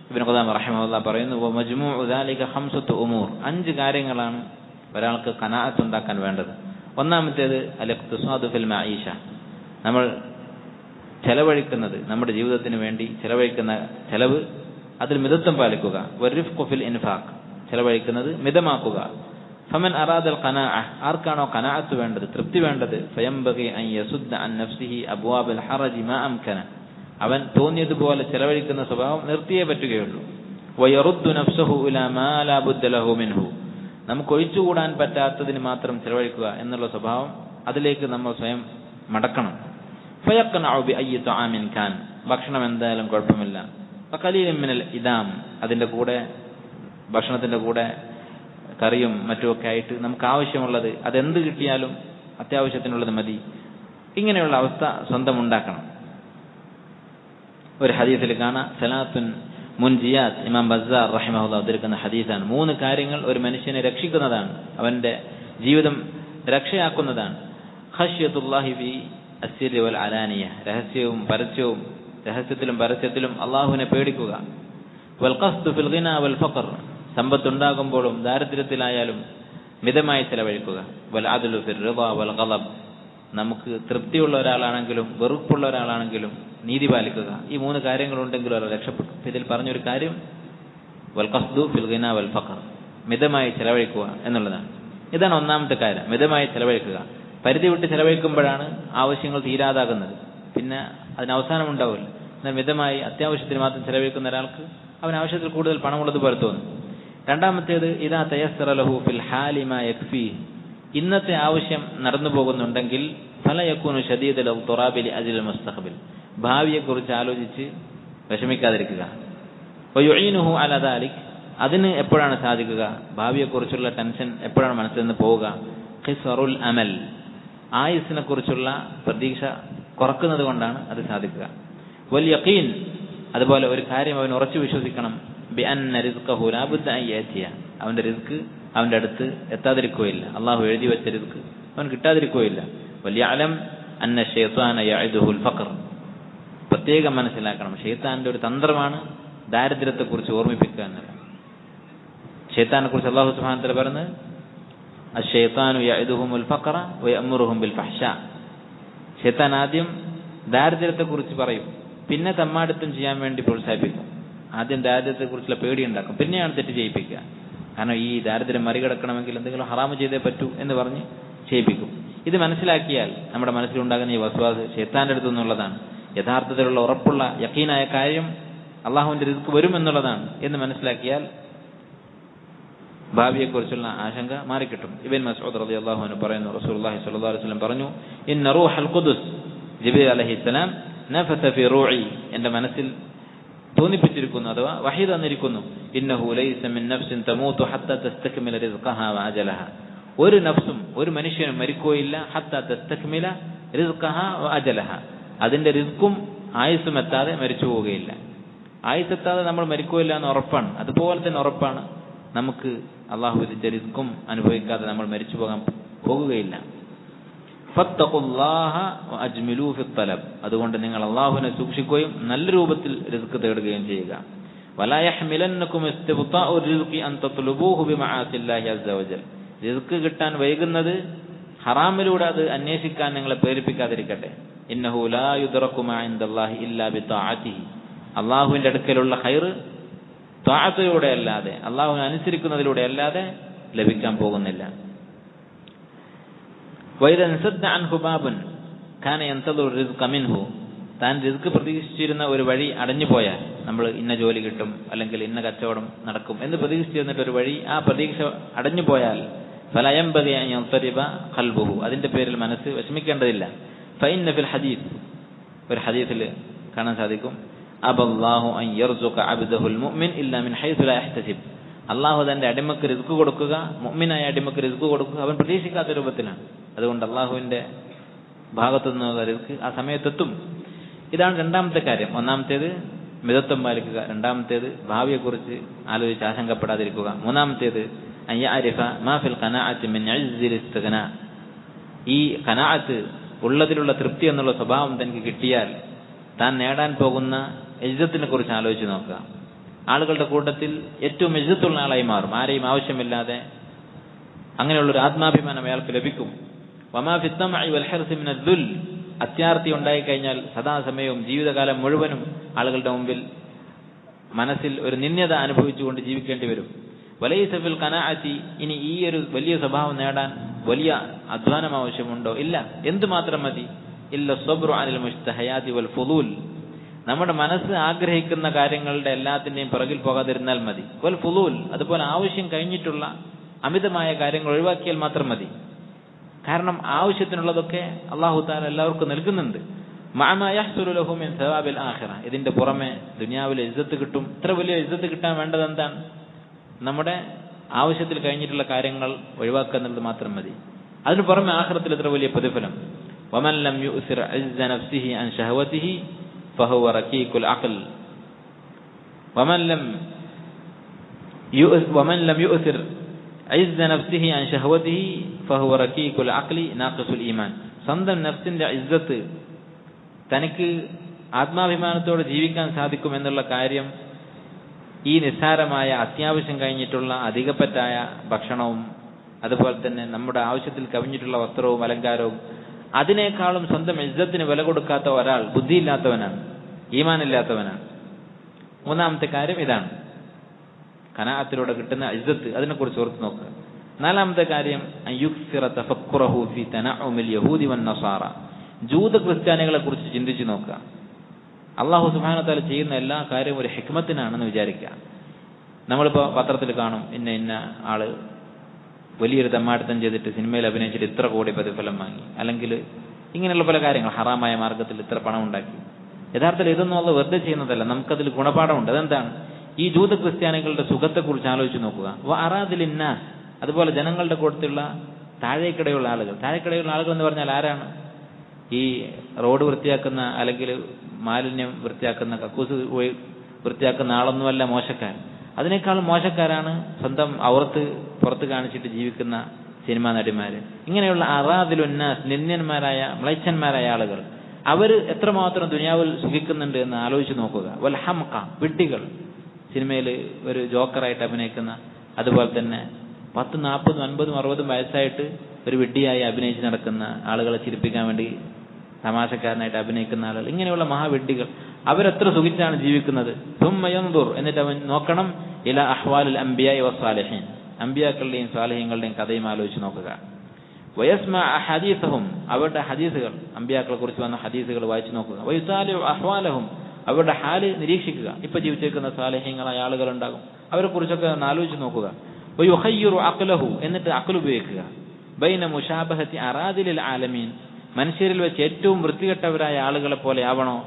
ഇബ്നു ഖുദാമ റഹിമഹുല്ലാഹ് പറയുന്നു, വമജ്മൂഉ ദാലിക ഖംസത്തു ഉമൂർ, 5 കാര്യങ്ങളാണ് ഒരാൾക്ക് ഖനാഅത്ത് ഉണ്ടാക്കാൻ വേണ്ടത്. ഒന്നാമത്തേത് അൽ-ഇഖ്തിസാദു ഫിൽ മഈഷ, നമ്മൾ ചെലവഴിക്കുന്നത്, നമ്മുടെ ജീവിതത്തിന് വേണ്ടി ചെലവഴിക്കുന്ന ചെലവ് അതിൽ മിതത്വം പാലിക്കുക. വറിഫ്ഖു ഫിൽ ഇൻഫാഖ്, ചെലവഴിക്കുന്നത് മിതമാക്കുക. ഫമൻ അറാദൽ ഖനാഅ, ആർക്കാണോ ഖനാഅത്ത് വേണ്ടത്, തൃപ്തി വേണ്ടത്, ഫയംബഗി അൻ യസുദ്ദ അൻ നഫ്സിഹി അബ്വാബൽ ഹറജി മാ അംകന, അവൻ തോന്നിയതുപോലെ ചെലവഴിക്കുന്ന സ്വഭാവം നിർത്തിയേ പറ്റുകയുള്ളൂ. വയറുദ്ദു നഫ്സഹു ഇലാ മാ ലാ ബുദ്ദ ലഹു മിൻഹു, നമുക്ക് ഒഴിച്ചുകൂടാൻ പറ്റാത്തതിന് മാത്രം ചെലവഴിക്കുക എന്നുള്ള സ്വഭാവം, അതിലേക്ക് നമ്മൾ സ്വയം മടക്കണം. ഫയഖ്നഉ ബി അയ്യി തആമിൻ കാൻ, ഭക്ഷണം എന്തായാലും കുഴപ്പമില്ല. വഖലീലൻ മിനൽ ഇദാം, അതിന്റെ കൂടെ ഭക്ഷണത്തിന്റെ കൂടെ കറിയും മറ്റുമൊക്കെ ആയിട്ട് നമുക്ക് ആവശ്യമുള്ളത് അതെന്ത് കിട്ടിയാലും അത്യാവശ്യത്തിനുള്ളത് മതി. ഇങ്ങനെയുള്ള അവസ്ഥ സ്വന്തം ഉണ്ടാക്കണം. ഒരു ഹദീസിൽ കാണാം, സലാത്തുൻ മുൻജിയാത്ത്, ഇമാം ബസ്സാർ റഹിമഹുല്ലാഹ് ഉദ്ധരിക്കുന്ന ഹദീസാണ്. 3 കാര്യങ്ങൾ ഒരു മനുഷ്യനെ രക്ഷിക്കുന്നതാണ്, അവന്റെ ജീവിതം രക്ഷയാക്കുന്നതാണ്. ഖശ്യത്തുല്ലാഹി ഫി അസ്സിരി വൽ അലാനിയ, രഹസ്യത്തിലും പരസ്യത്തിലും അള്ളാഹുവിനെ പേടിക്കുക. വൽ ഖസ്ദു ഫിൽ ഗിനാ വൽ ഫഖർ, സമ്പത്തുണ്ടാകുമ്പോഴും ദാരിദ്ര്യത്തിലായാലും മിതമായി ചെലവഴിക്കുക. വൽ അദ്ലു ഫിർ റിളാ വൽ ഗളബ്, നമുക്ക് തൃപ്തിയുള്ള ഒരാളാണെങ്കിലും വെറുപ്പുള്ള ഒരാളാണെങ്കിലും നീതി പാലിക്കുക. ഈ 3 കാര്യങ്ങളുണ്ടെങ്കിൽ ഒരാൾ രക്ഷപ്പെട്ടു. ഇതിൽ പറഞ്ഞൊരു കാര്യം വൽ ഖസ്ദു ഫിൽ ഗിനാ വൽ ഫഖർ, മിതമായി ചെലവഴിക്കുക എന്നുള്ളതാണ്. ഇതാണ് ഒന്നാമത്തെ കാര്യം, മിതമായി ചെലവഴിക്കുക. പരിധി വിട്ട് ചെലവഴിക്കുമ്പോഴാണ് ആവശ്യങ്ങൾ തീരാതാകുന്നത്, പിന്നെ അതിന് അവസാനം ഉണ്ടാവില്ല. എന്നാൽ മിതമായി അത്യാവശ്യത്തിന് മാത്രം ചെലവഴിക്കുന്ന ഒരാൾക്ക് അവൻ ആവശ്യത്തിൽ കൂടുതൽ പണമുള്ളതുപോലെ തോന്നും. രണ്ടാമത്തേത് ഇദാ തയസ്സറ ലഹു ഫിൽ ഹാലി മാ യക്ഫി, ഇന്നത്തെ ആവശ്യം നടന്നു പോകുന്നുണ്ടെങ്കിൽ ഫല യകൂനു ശദീദൽ ഇദ്തിറാബി ലിഅജ്ലിൽ മുസ്തഖ്ബിൽ, ഭാവിയെക്കുറിച്ച് ആലോചിച്ച് വിഷമിക്കാതിരിക്കുക. വയുഈനുഹു അലാ ദാലിക്, അതിന് എപ്പോഴാണ് സാധിക്കുക, ഭാവിയെക്കുറിച്ചുള്ള ടെൻഷൻ എപ്പോഴാണ് മനസ്സിൽ നിന്ന് പോവുക. ഖിസ്റുൽ അമൽ, ആയുസ്സിനെ കുറിച്ചുള്ള പ്രതീക്ഷ കുറക്കുന്നത് കൊണ്ടാണ് അത് സാധിക്കുക. വൽ യഖീൻ, അതുപോലെ ഒരു കാര്യം അവൻ ഉറച്ചു വിശ്വസിക്കണം, ബി അന്ന റിസ്ഖഹു ലാ ബുദ്ദ അൻ യഅതിയ, അവന്റെ റിസ്ക് അവന്റെ അടുത്ത് എത്താതിരിക്കുകയില്ല, അള്ളാഹു എഴുതി വെച്ച റിസ്ക് അവൻ കിട്ടാതിരിക്കുകയില്ല. വൽ യഅലം അന്ന ശൈത്താന യഅദുഹുൽ ഫഖർ, പ്രത്യേകം മനസ്സിലാക്കണം, ശൈത്താന്റെ ഒരു തന്ത്രമാണ് ദാരിദ്ര്യത്തെക്കുറിച്ച് ഓർമ്മിപ്പിക്കുക എന്നത്. ശൈത്താനെ കുറിച്ച് അല്ലാഹു സുബ്ഹാനഹു വ തആല പറയുന്നത്, അശ്ശൈത്താനു യഅദുഹുൽ ഫഖറ വയഅമുറുഹും ബിൽ ഫഹ്ശാ, ശൈത്താൻ ആദ്യം ദാരിദ്ര്യത്തെക്കുറിച്ച് പറയും, പിന്നെ തമ്മാടിത്തം ചെയ്യാൻ വേണ്ടി പ്രോത്സാഹിപ്പിക്കും. ആദ്യം ദാരിദ്ര്യത്തെക്കുറിച്ചുള്ള പേടി ഉണ്ടാക്കും, പിന്നെയാണ് തെറ്റ് ചെയ്യിപ്പിക്കുക. കാരണം ഈ ദാരിദ്ര്യം മറികടക്കണമെങ്കിൽ എന്തെങ്കിലും ഹറാമ് ചെയ്തേ പറ്റൂ എന്ന് പറഞ്ഞ് ചെയ്യിപ്പിക്കും. ഇത് മനസ്സിലാക്കിയാൽ നമ്മുടെ മനസ്സിലുണ്ടാകുന്ന ഈ വസ്വാസ് ശൈത്താന്റെ അടുത്തു നിന്നുള്ളതാണ്. യഥാർത്ഥത്തിലുള്ള ഉറപ്പുള്ള യഖീനായ കാര്യം അള്ളാഹുവിന്റെ റിസ്ക് വരുമെന്നുള്ളതാണ് എന്ന് മനസ്സിലാക്കിയാൽ ഭാവിയെക്കുറിച്ചുള്ള ആശങ്ക മാറിക്കിട്ടും. ഇബ്നു മസ്ഊദ് റളിയല്ലാഹു അൻഹു പറയുന്നു, റസൂലുള്ളാഹി സ്വല്ലല്ലാഹു അലൈഹി വസല്ലം പറഞ്ഞു, ഇന്ന റൂഹൽ ഖുദ്സ്, ജിബ്രീൽ അലൈഹിസ്സലാം, നഫസ ഫി റൂഇ, എന്റെ മനസ്സിൽ തോന്നിപ്പിച്ചിരിക്കുന്നു അഥവാ വഹീ തന്നിരിക്കുന്നു, ഇന്നഹു ലൈസ മിൻ നഫ്സിൻ തമൂതു ഹത്താ തസ്തക്മില റിസ്ഖഹാ വഅജലഹ, ഒരു നഫ്സും ഒരു മനുഷ്യനും മരിക്കുകയില്ല, ഹത്താ തസ്തക്മില റിസ്ഖഹാ വഅജലഹ, അതിന്റെ റിസ്ക്കും ആയുസ്സും എത്താതെ മരിച്ചു പോവുകയില്ല. ആയുസ്സെത്താതെ നമ്മൾ മരിക്കുകയില്ല എന്ന് ഉറപ്പാണ്. അതുപോലെ തന്നെ ഉറപ്പാണ് നമുക്ക് അള്ളാഹു വിധിച്ച റിസ്ക്കും അനുഭവിക്കാതെ നമ്മൾ മരിച്ചു പോകുകയില്ല. ഫത്തഖുല്ലാഹ വഅജ്മിലൂ ഫിത്തലബ്, അതുകൊണ്ട് നിങ്ങൾ അള്ളാഹുവിനെ സൂക്ഷിക്കുകയും നല്ല രൂപത്തിൽ റിസ്ക് തേടുകയും ചെയ്യുക. വലാ യഹ്മിലന്നകും ഇസ്തിബ്താഉ റിസ്ഖി അൻ തത്ലുബൂഹു ബിമആസില്ലാഹി അസ്സ വജൽ, റിസ്ക് കിട്ടാൻ വൈകുന്നത് ഹറാമിലൂടെ അത് അന്വേഷിക്കാൻ നിങ്ങളെ പ്രേരിപ്പിക്കാതിരിക്കട്ടെ. ഇന്നഹു ലാ യുദ്റകു മാ ഇൻദല്ലാഹി ഇല്ലാ ബിതാഅതിഹി, അള്ളാഹുവിന്റെ അടുക്കലുള്ള ഖൈർ ത്വാഅത്തിലൂടെ അല്ലാതെ, അള്ളാഹുവിനെ അനുസരിക്കുന്നതിലൂടെ അല്ലാതെ ലഭിക്കാൻ പോകുന്നില്ല. വൈദൻ സദ്ദ അൻഹു ബാബുൻ കാന യൻതദുർ റിസ്ഖ മിൻഹു, താൻ റിസ്ക് പ്രതീക്ഷിച്ചിരുന്ന ഒരു വഴി അടഞ്ഞു പോയാൽ, നമ്മൾ ഇന്ന ജോലി കിട്ടും അല്ലെങ്കിൽ ഇന്ന കച്ചവടം നടക്കും എന്ന് പ്രതീക്ഷിച്ചിരുന്നിട്ട് ഒരു വഴി, ആ പ്രതീക്ഷ അടഞ്ഞു പോയാൽ ഫലാ യൻബഗി അൻ യൻതരിബ ഖൽബുഹു, അതിന്റെ പേരിൽ മനസ്സ് വിഷമിക്കേണ്ടതില്ല. ഫഇന്ന ഫിൽ ഹദീസ്, ഒരു ഹദീസിൽ കാണാൻ സാധിക്കും, അബല്ലാഹു അൻ യർസുഖ അബ്ദഹുൽ മുഅ്മിൻ ഇല്ലാ മിൻ ഹൈസു ലാ യഹ്തസിബ്, അള്ളാഹു തന്റെ അടിമക്ക് റിസ്ക് കൊടുക്കുക, മുഅ്മിനായ അടിമക്ക് റിസ്ക് കൊടുക്കുക അവൻ പ്രതീക്ഷിക്കാത്ത രൂപത്തിലാണ്. അതുകൊണ്ട് അള്ളാഹുവിന്റെ ഭാഗത്തു നിന്നുള്ള റിസ്ക് ആ സമയത്തെത്തും. ഇതാണ് രണ്ടാമത്തെ കാര്യം. ഒന്നാമത്തേത് മിതത്വം പാലിക്കുക, രണ്ടാമത്തേത് ഭാവിയെക്കുറിച്ച് ആലോചിച്ച് ആശങ്കപ്പെടാതിരിക്കുക, മൂന്നാമത്തേത് അൻ യഅരിഫ മാ ഫിൽ ഖനാഅത്തി മിൻ ഇസ്സിൽ ഇസ്തിഗ്നാ, ഈ ഖനാഅത്ത് ഉള്ളതിലുള്ള തൃപ്തി എന്നുള്ള സ്വഭാവം തനിക്ക് കിട്ടിയാൽ താൻ നേടാൻ പോകുന്ന ഇജ്ജത്തിനെ കുറിച്ച് ആലോചിച്ച് നോക്കുക. ആളുകളുടെ കൂട്ടത്തിൽ ഏറ്റവും ഇജ്ജത്തുള്ള ആളായി മാറും. ആരെയും ആവശ്യമില്ലാതെ അങ്ങനെയുള്ളൊരു ആത്മാഭിമാനം അയാൾക്ക് ലഭിക്കും. വമാ ഫിത്തമഇ വൽ ഹിർസി മിനൽ ദുൽ, അത്യാർത്തി ഉണ്ടായിക്കഴിഞ്ഞാൽ സദാസമയവും ജീവിതകാലം മുഴുവനും ആളുകളുടെ മുമ്പിൽ മനസ്സിൽ ഒരു നിന്ദ്യത അനുഭവിച്ചുകൊണ്ട് ജീവിക്കേണ്ടി വരും. വലൈസ ഫിൽ ഖനാഅത്തി, ഇനി ഈ ഒരു വലിയ സ്വഭാവം നേടാൻ വലിയ അധ്വാനം ആവശ്യമുണ്ടോ? ഇല്ല. എന്തുമാത്രം മതി? ഇല്ല സബ്റു അനിൽ മുസ്തഹയാതി വൽ ഫുദൂൽ, നമ്മുടെ മനസ്സ് ആഗ്രഹിക്കുന്ന കാര്യങ്ങളുടെ എല്ലാത്തിന്റെയും പിറകിൽ പോകാതിരുന്നാൽ മതി. വൽ ഫുദൂൽ, അതുപോലെ ആവശ്യം കഴിഞ്ഞിട്ടുള്ള അമിതമായ കാര്യങ്ങൾ ഒഴിവാക്കിയാൽ മാത്രം മതി. കാരണം ആവശ്യത്തിനുള്ളതൊക്കെ അല്ലാഹു തആല എല്ലാവർക്കും നൽകുന്നുണ്ട്. മഅമാ യഹ്സുലു ലഹു മിൻ സവാബിൽ ആഖിറ, ഇതിന്റെ പുറമെ ദുനിയാവിലെ ഇസ്സത്ത് കിട്ടും. ഇത്ര വലിയ ഇസ്സത്ത് കിട്ടാൻ വേണ്ടത് എന്താണ്? നമ്മുടെ ആവശ്യത്തിൽ കഴിഞ്ഞിട്ടുള്ള കാര്യങ്ങൾ ഒഴിവാക്കുക എന്നുള്ളത് മാത്രം മതി. അതിനു പുറമെ ആഖിറത്തിൽ ഇത്ര വലിയ പ്രതിഫലം. വമൻ ലം യുസിർ ഇസ്സ നഫ്സിഹി അൻ ശഹവതിഹി ഫഹുവ റകീഖുൽ അഖൽ, വമൻ ലം യുസിർ ഇസ്സ നഫ്സിഹി അൻ ശഹവതിഹി ഫഹുവ റകീഖുൽ അഖ്ലി നാഖിസുൽ ഈമാൻ. സ്വന്തം നഫ്സിന്റെ ഇസ്സത്ത്, തനിക്ക് ആത്മാഭിമാനത്തോടെ ജീവിക്കാൻ സാധിക്കും എന്നുള്ള കാര്യം ഈ നിസ്സാരമായ അത്യാവശ്യം കഴിഞ്ഞിട്ടുള്ള അധികപ്പറ്റായ ഭക്ഷണവും അതുപോലെ തന്നെ നമ്മുടെ ആവശ്യത്തിൽ കവിഞ്ഞിട്ടുള്ള വസ്ത്രവും അലങ്കാരവും, അതിനേക്കാളും സ്വന്തം ഇസ്സത്തിന് വില കൊടുക്കാത്ത ഒരാൾ ബുദ്ധിയില്ലാത്തവനാണ്, ഈമാനില്ലാത്തവനാണ്. മൂന്നാമത്തെ കാര്യം ഇതാണ്, ഖനാഅത്തിലൂടെ കിട്ടുന്ന ഇസ്സത്ത്, അതിനെക്കുറിച്ച് ഓർത്ത് നോക്കുക. നാലാമത്തെ കാര്യം അയുക്സിറ തഫക്കുറഹു ഫി തനഉമിൽ യഹൂദി വൻ നസാറ, ജൂത ക്രിസ്ത്യാനികളെ കുറിച്ച് ചിന്തിച്ചു നോക്കുക. അല്ലാഹു സുബ്ഹാനഹു വ തആല ചെയ്യുന്ന എല്ലാ കാര്യവും ഒരു ഹിക്മത്തിനാണെന്ന് വിചാരിക്കുക. നമ്മളിപ്പോൾ പത്രത്തിൽ കാണും, ഇന്ന ആള് വലിയൊരു തമ്മാടിത്തം ചെയ്തിട്ട് സിനിമയിൽ അഭിനയിച്ചിട്ട് ഇത്ര കോടി പ്രതിഫലം വാങ്ങി, അല്ലെങ്കിൽ ഇങ്ങനെയുള്ള പല കാര്യങ്ങൾ, ഹറാമായ മാർഗത്തിൽ ഇത്ര പണം ഉണ്ടാക്കി. യഥാർത്ഥത്തിൽ ഇതൊന്നും അത് വെറുതെ ചെയ്യുന്നതല്ല, നമുക്കതിൽ ഗുണപാഠമുണ്ട്. അതെന്താണ്? ഈ ജൂത ക്രിസ്ത്യാനികളുടെ സുഖത്തെക്കുറിച്ച് ആലോചിച്ച് നോക്കുക. അറാദിലിന്നാസ്, അതുപോലെ ജനങ്ങളുടെ കൂട്ടത്തിലുള്ള താഴേക്കിടയുള്ള ആളുകൾ എന്ന് പറഞ്ഞാൽ ആരാണ്? ഈ റോഡ് വൃത്തിയാക്കുന്ന അല്ലെങ്കിൽ മാലിന്യം വൃത്തിയാക്കുന്ന, കക്കൂസ് വൃത്തിയാക്കുന്ന ആളൊന്നുമല്ല മോശക്കാരൻ. അതിനേക്കാളും മോശക്കാരാണ് സ്വന്തം ഔറത്ത് പുറത്ത് കാണിച്ചിട്ട് ജീവിക്കുന്ന സിനിമാ നടിമാര്. ഇങ്ങനെയുള്ള അറാദിലുന്നാസ്, നിന്ദ്യന്മാരായ മ്ലേച്ഛന്മാരായ ആളുകൾ, അവർ എത്രമാത്രം ദുനിയാവിൽ സുഖിക്കുന്നുണ്ട് എന്ന് ആലോചിച്ച് നോക്കുക. വൽ ഹംഖ, വിഡ്ഢികൾ, സിനിമയിൽ ഒരു ജോക്കറായിട്ട് അഭിനയിക്കുന്ന, അതുപോലെ തന്നെ 10, 40, 50, 60 വയസ്സായിട്ട് ഒരു വിഡ്ഢിയായി അഭിനയിച്ച് നടക്കുന്ന ആളുകളെ ചിരിപ്പിക്കാൻ വേണ്ടി തമാശക്കാരനായിട്ട് അഭിനയിക്കുന്ന ആളുകൾ, ഇങ്ങനെയുള്ള മഹാവിഡ്ഢികൾ, അവരെത്ര സുഖിച്ചാണ് ജീവിക്കുന്നത്. സുമ്മ യൻദുർ, എന്നിട്ട് അവൻ നോക്കണം ഇല അഹ്വാലിൽ അംബിയാഇ വസ്സാലിഹീൻ, അംബിയാക്കളുടെയും സ്വാലിഹീങ്ങളുടെയും കഥയും ആലോചിച്ച് നോക്കുക. വയസ്മഅ ഹദീസഹും, അവരുടെ ഹദീസുകൾ, അംബിയാക്കളെ കുറിച്ച് വന്ന ഹദീസുകൾ വായിച്ചു നോക്കുക. വയുസാലിഉ അഹ്വാലഹും, അവരുടെ ഹാല് നിരീക്ഷിക്കുക. ഇപ്പൊ ജീവിച്ചിരിക്കുന്ന സ്വാലിഹീങ്ങളായ ആളുകൾ ഉണ്ടാകും, അവരെ കുറിച്ചൊക്കെ ഒന്ന് ആലോചിച്ച് നോക്കുക. വയുഖയ്യിറു അഖ്ലഹു, എന്നിട്ട് അഖ്ൽ ഉപയോഗിക്കുക. ബൈന മുശാബഹത്തി അറാദിലിൽ ആലമീൻ, മനുഷ്യരിൽ വെച്ച് ഏറ്റവും വൃത്തികെട്ടവരായ ആളുകളെ പോലെ ആവണോ?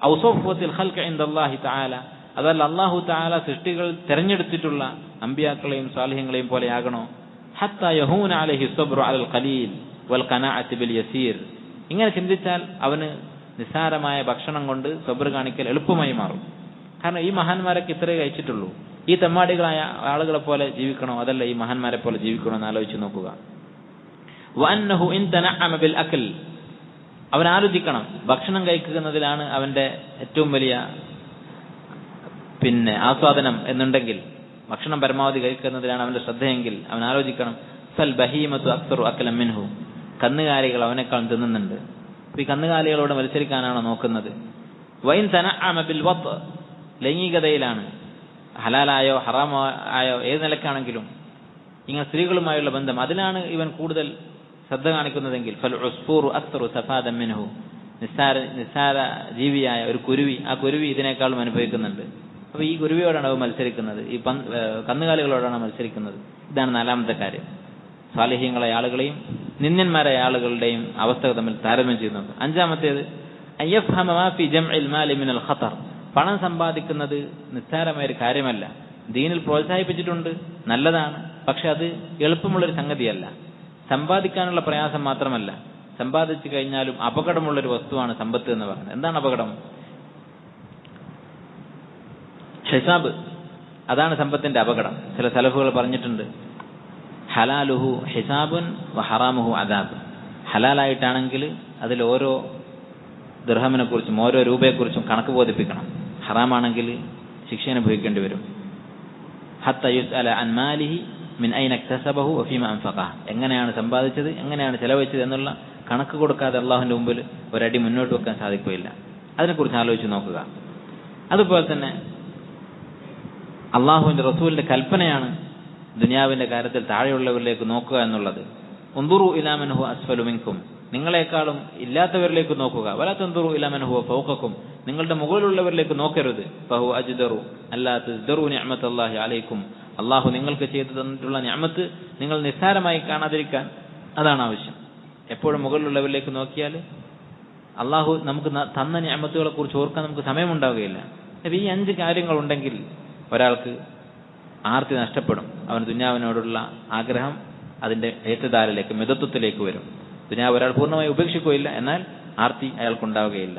ഔസഫത്തിൽ ഖൽഖ ഇൻദല്ലാഹി തആല, അതല്ല അല്ലാഹു തആല സൃഷ്ടികൾ തെരഞ്ഞെടുത്തിട്ടുള്ള അംബിയാക്കളെയും സാലിഹ്യങ്ങളെയും പോലെ ആകണോ? ഹത്താ യഹൂന അലൈഹി സബ്റു അലൽ ഖലീൽ വൽ ഖനാഅത്ത് ബിൽ യസീർ. ഇങ്ങനെ ചിന്തിച്ചാൽ അവന് നിസ്സാരമായ ഭക്ഷണം കൊണ്ട് സബ്ർ കാണിക്കൽ എളുപ്പമായി മാറും. കാരണം ഈ മഹാന്മാരൊക്കെ ഇത്രയേ കഴിച്ചിട്ടുള്ളൂ. ഈ തെമ്മാടികളായ ആളുകളെ പോലെ ജീവിക്കണോ, അതല്ല ഈ മഹാന്മാരെ പോലെ ജീവിക്കണോ എന്ന് ആലോചിച്ച് നോക്കുക. വഅന്നഹു ഇൻ തനഅമ ബിൽ അക്ൽ, അവൻ ആലോചിക്കണം, ഭക്ഷണം കഴിക്കുന്നതിലാണ് അവന്റെ ഏറ്റവും വലിയ ആസ്വാദനം എന്നുണ്ടെങ്കിൽ, ഭക്ഷണം പരമാവധി കഴിക്കുന്നതിലാണ് അവന്റെ ശ്രദ്ധയെങ്കിൽ അവൻ ആലോചിക്കണം, ഫൽ ബഹീമത്തു അക്സറു അക്ലൻ മിൻഹു, കന്നുകാലികൾ അവനേക്കാൾ തിന്നുന്നുണ്ട്. ഈ കന്നുകാലികളോട് മത്സരിക്കാനാണോ നോക്കുന്നത്? വൈൻ തനഅമ ബിൽ വത്ത്, ലൈംഗികതയിലാണ്, ഹലാലായോ ഹറാമോ ആയോ ഏത് നിലക്കാണെങ്കിലും ഇങ്ങനെ സ്ത്രീകളുമായുള്ള ബന്ധം, അതിലാണ് ഇവൻ കൂടുതൽ ശ്രദ്ധ കാണിക്കുന്നതെങ്കിൽ ഫൽ ഉസ്ഫൂറു അക്സറു സഫാദൻ മിൻഹു, നിസ്സാര ജീവിയായ ഒരു കുരുവി, ആ കുരുവി ഇതിനേക്കാളും അനുഭവിക്കുന്നുണ്ട്. അപ്പൊ ഈ കുരുവിയോടാണ് അവ മത്സരിക്കുന്നത്, ഈ കന്നുകാലികളോടാണ് മത്സരിക്കുന്നത്. ഇതാണ് നാലാമത്തെ കാര്യം. സാലിഹ്യങ്ങളായ ആളുകളെയും നിന്ദ്യന്മാരായ ആളുകളുടെയും അവസ്ഥ തമ്മിൽ താരതമ്യം ചെയ്യുന്നത്. അഞ്ചാമത്തേത് അയ്യഫ്ഹമ മാ ഫി ജംഇൽ മാലി മിനൽ ഖതർ, പണം സമ്പാദിക്കുന്നത് നിസ്സാരമായ ഒരു കാര്യമല്ല. ദീനിൽ പ്രോത്സാഹിപ്പിച്ചിട്ടുണ്ട്, നല്ലതാണ്. പക്ഷെ അത് എളുപ്പമുള്ളൊരു സംഗതിയല്ല. സമ്പാദിക്കാനുള്ള പ്രയാസം മാത്രമല്ല, സമ്പാദിച്ചു കഴിഞ്ഞാലും അപകടമുള്ളൊരു വസ്തുവാണ് സമ്പത്ത് എന്ന് പറയുന്നത്. എന്താണ് അപകടം? ഹിസാബ്, അതാണ് സമ്പത്തിന്റെ അപകടം. ചില സലഫുകൾ പറഞ്ഞിട്ടുണ്ട്, ഹലാലുഹു ഹിസാബുൻ വ ഹറാമുഹു അദാബ്. ഹലാലായിട്ടാണെങ്കിൽ അതിൽ ഓരോ ദിർഹമിനെ കുറിച്ചും ഓരോ രൂപയെക്കുറിച്ചും കണക്ക് ബോധിപ്പിക്കണം. ഹറാമാണെങ്കിൽ ശിക്ഷ അനുഭവിക്കേണ്ടി വരും. ഹത്ത യുസ്അല അൻ മാലിഹി മിൻ ഐന ഇക്തസബഹു വഫീമ അൻഫഖഹ, എങ്ങനെയാണ് സമ്പാദിച്ചത്, എങ്ങനെയാണ് ചെലവഴിച്ചത് എന്നുള്ള കണക്ക് കൊടുക്കാതെ അള്ളാഹുവിൻ്റെ മുമ്പിൽ ഒരടി മുന്നോട്ട് വെക്കാൻ സാധിക്കുകയില്ല. അതിനെക്കുറിച്ച് ആലോചിച്ച് നോക്കുക. അതുപോലെ തന്നെ അള്ളാഹുവിൻ്റെ റസൂലിൻ്റെ കൽപ്പനയാണ് ദുനിയാവിൻ്റെ കാര്യത്തിൽ താഴെയുള്ളവരിലേക്ക് നോക്കുക എന്നുള്ളത്. ഉൻദുറു ഇലാ മൻ ഹുവ അസ്ഫലു മിൻകും, നിങ്ങളെക്കാളും ഇല്ലാത്തവരിലേക്ക് നോക്കുക. വലാ തൻദുറു ഇലാ മൻ ഹുവ ഫൗഖക്കും, നിങ്ങളുടെ മുകളിലുള്ളവരിലേക്ക് നോക്കരുത്. ഫഹു അജ്ദറു അല്ലാ തസ്ദറു നിഅമത്തല്ലാഹി അലൈക്കും, അള്ളാഹു നിങ്ങൾക്ക് ചെയ്തു തന്നിട്ടുള്ള നിഅമത്ത് നിങ്ങൾ നിസ്സാരമായി കാണാതിരിക്കാൻ അതാണ് ആവശ്യം. എപ്പോഴും മുകളിലുള്ളവരിലേക്ക് നോക്കിയാൽ അള്ളാഹു നമുക്ക് തന്ന നിഅമത്തുകളെ കുറിച്ച് ഓർക്കാൻ നമുക്ക് സമയമുണ്ടാവുകയില്ല. അപ്പോൾ ഈ 5 കാര്യങ്ങളുണ്ടെങ്കിൽ ഒരാൾക്ക് ആർത്തി നഷ്ടപ്പെടും. അവൻ ദുനിയാവിനോടുള്ള ആഗ്രഹം അതിൻ്റെ ഏറ്റുദാരിലേക്ക്, മിതത്വത്തിലേക്ക് വരും. ദുനിയാവ് ഒരാൾ പൂർണ്ണമായി ഉപേക്ഷിക്കുകയില്ല, എന്നാൽ ആർത്തി അയാൾക്കുണ്ടാവുകയില്ല.